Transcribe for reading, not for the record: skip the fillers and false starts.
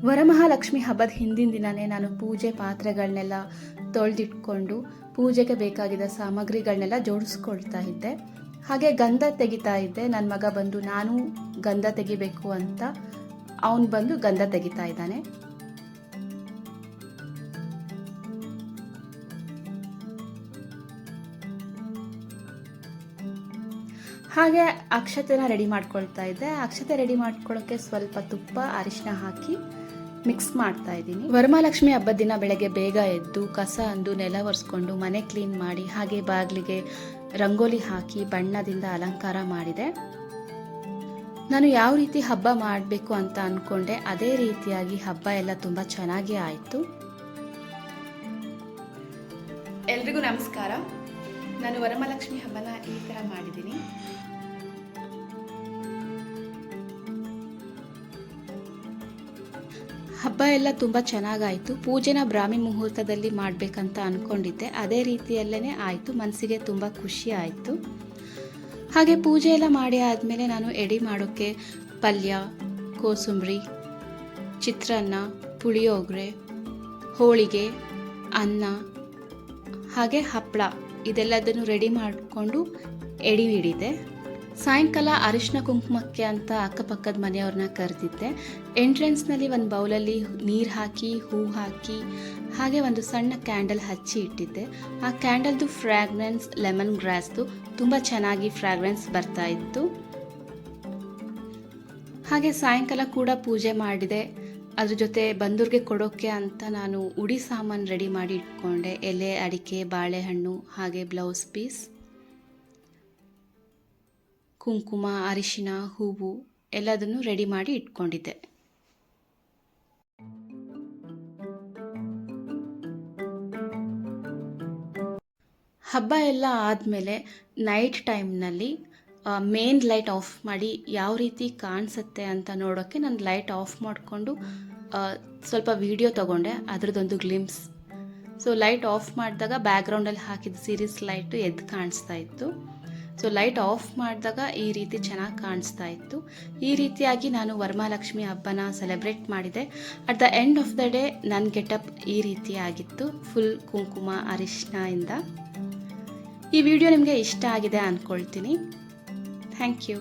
ವರಮಹಾಲಕ್ಷ್ಮಿ ಹಬ್ಬದ ಹಿಂದಿನ ದಿನವೇ ನಾನು ಪೂಜೆ ಪಾತ್ರೆಗಳನ್ನೆಲ್ಲ ತೊಳೆದಿಟ್ಕೊಂಡು ಪೂಜೆಗೆ ಬೇಕಾಗಿದ್ದ ಸಾಮಗ್ರಿಗಳನ್ನೆಲ್ಲ ಜೋಡಿಸ್ಕೊಳ್ತಾ ಇದ್ದೆ. ಹಾಗೆ ಗಂಧ ತೆಗಿತಾ ಇದ್ದೆ. ನನ್ನ ಮಗ ಬಂದು ನಾನು ಗಂಧ ತೆಗಿಬೇಕು ಅಂತ ಅವನು ಬಂದು ಗಂಧ ತೆಗಿತಾ ಇದ್ದಾನೆ. ಹಾಗೆ ಅಕ್ಷತೆನ ರೆಡಿ ಮಾಡ್ಕೊಳ್ತಾ ಇದ್ದೆ. ಅಕ್ಷತೆ ರೆಡಿ ಮಾಡ್ಕೊಳ್ಳೋಕ್ಕೆ ಸ್ವಲ್ಪ ತುಪ್ಪ ಅರಿಶಿನ ಹಾಕಿ ಮಿಕ್ಸ್ ಮಾಡ್ತಾ ಇದ್ದೀನಿ. ವರಮಹಾಲಕ್ಷ್ಮಿ ಹಬ್ಬದ ದಿನ ಬೆಳಗ್ಗೆ ಬೇಗ ಎದ್ದು ಕಸ ಅಂದು ನೆಲ ಒರೆಸ್ಕೊಂಡು ಮನೆ ಕ್ಲೀನ್ ಮಾಡಿ ಹಾಗೆ ಬಾಗಿಲಿಗೆ ರಂಗೋಲಿ ಹಾಕಿ ಬಣ್ಣದಿಂದ ಅಲಂಕಾರ ಮಾಡಿದೆ. ನಾನು ಯಾವ ರೀತಿ ಹಬ್ಬ ಮಾಡಬೇಕು ಅಂತ ಅಂದ್ಕೊಂಡೆ ಅದೇ ರೀತಿಯಾಗಿ ಹಬ್ಬ ಎಲ್ಲ ತುಂಬ ಚೆನ್ನಾಗಿ ಆಯಿತು. ಎಲ್ರಿಗೂ ನಮಸ್ಕಾರ. ನಾನು ವರಮಹಾಲಕ್ಷ್ಮಿ ಹಬ್ಬನ ಈ ಥರ ಮಾಡಿದ್ದೀನಿ. ಹಬ್ಬ ಎಲ್ಲ ತುಂಬ ಚೆನ್ನಾಗಾಯಿತು. ಪೂಜೆನ ಬ್ರಾಹ್ಮಿ ಮುಹೂರ್ತದಲ್ಲಿ ಮಾಡಬೇಕಂತ ಅಂದ್ಕೊಂಡಿದ್ದೆ, ಅದೇ ರೀತಿಯಲ್ಲೇ ಆಯಿತು. ಮನಸ್ಸಿಗೆ ತುಂಬ ಖುಷಿ ಆಯಿತು. ಹಾಗೆ ಪೂಜೆ ಎಲ್ಲ ಮಾಡಿ ಆದಮೇಲೆ ನಾನು ಎಡೆ ಮಾಡೋಕ್ಕೆ ಪಲ್ಯ, ಕೋಸಂಬರಿ, ಚಿತ್ರಾನ್ನ, ಪುಳಿಯೋಗರೆ, ಹೋಳಿಗೆ, ಅನ್ನ ಹಾಗೆ ಹಪ್ಪಳ ಇದೆಲ್ಲದನ್ನು ರೆಡಿ ಮಾಡಿಕೊಂಡು ಎಡೆ ಹಿಡಿದೆ. ಸಾಯಂಕಾಲ ಅರಿಶಿನ ಕುಂಕುಮಕ್ಕೆ ಅಂತ ಅಕ್ಕಪಕ್ಕದ ಮನೆಯವ್ರನ್ನ ಕರೆದಿದ್ದೆ. ಎಂಟ್ರೆನ್ಸ್ನಲ್ಲಿ ಒಂದು ಬೌಲಲ್ಲಿ ನೀರು ಹಾಕಿ ಹೂ ಹಾಕಿ ಹಾಗೆ ಒಂದು ಸಣ್ಣ ಕ್ಯಾಂಡಲ್ ಹಚ್ಚಿ ಇಟ್ಟಿದ್ದೆ. ಆ ಕ್ಯಾಂಡಲ್ದು ಫ್ರಾಗ್ರೆನ್ಸ್ ಲೆಮನ್ ಗ್ರಾಸ್ದು ತುಂಬ ಚೆನ್ನಾಗಿ ಫ್ರಾಗ್ರೆನ್ಸ್ ಬರ್ತಾ ಇತ್ತು. ಹಾಗೆ ಸಾಯಂಕಾಲ ಕೂಡ ಪೂಜೆ ಮಾಡಿದೆ. ಅದ್ರ ಜೊತೆ ಬಂದೂರಿಗೆ ಕೊಡೋಕ್ಕೆ ಅಂತ ನಾನು ಉಡಿ ಸಾಮಾನು ರೆಡಿ ಮಾಡಿ ಇಟ್ಕೊಂಡೆ. ಎಲೆ, ಅಡಿಕೆ, ಬಾಳೆಹಣ್ಣು ಹಾಗೆ ಬ್ಲೌಸ್ ಪೀಸ್, ಕುಂಕುಮ, ಅರಿಶಿನ, ಹೂವು ಎಲ್ಲದನ್ನು ರೆಡಿ ಮಾಡಿ ಇಟ್ಕೊಂಡಿದ್ದೆ. ಹಬ್ಬ ಎಲ್ಲ ಆದಮೇಲೆ ನೈಟ್ ಟೈಮ್ನಲ್ಲಿ ಮೇನ್ ಲೈಟ್ ಆಫ್ ಮಾಡಿ ಯಾವ ರೀತಿ ಕಾಣಿಸುತ್ತೆ ಅಂತ ನೋಡೋಕ್ಕೆ ನಾನು ಲೈಟ್ ಆಫ್ ಮಾಡಿಕೊಂಡು ಸ್ವಲ್ಪ ವಿಡಿಯೋ ತೊಗೊಂಡೆ, ಅದರದ್ದೊಂದು ಗ್ಲಿಮ್ಸ್. ಸೊ ಲೈಟ್ ಆಫ್ ಮಾಡಿದಾಗ ಬ್ಯಾಕ್ಗ್ರೌಂಡಲ್ಲಿ ಹಾಕಿದ ಸೀರೀಸ್ ಲೈಟು ಎದ್ದು ಕಾಣಿಸ್ತಾ ಇತ್ತು. ಸೊ ಲೈಟ್ ಆಫ್ ಮಾಡಿದಾಗ ಈ ರೀತಿ ಚೆನ್ನಾಗಿ ಕಾಣಿಸ್ತಾ ಇತ್ತು. ಈ ರೀತಿಯಾಗಿ ನಾನು ವರಮಹಾಲಕ್ಷ್ಮಿ ಹಬ್ಬನ ಸೆಲೆಬ್ರೇಟ್ ಮಾಡಿದೆ. At the end of the day ನನ್ನ ಗೆಟಪ್ ಈ ರೀತಿ ಆಗಿತ್ತು, ಫುಲ್ ಕುಂಕುಮ ಅರಿಶಿನ ಇಂದ. ಈ ವಿಡಿಯೋ ನಿಮಗೆ ಇಷ್ಟ ಆಗಿದೆ ಅಂದ್ಕೊಳ್ತೀನಿ. Thank you.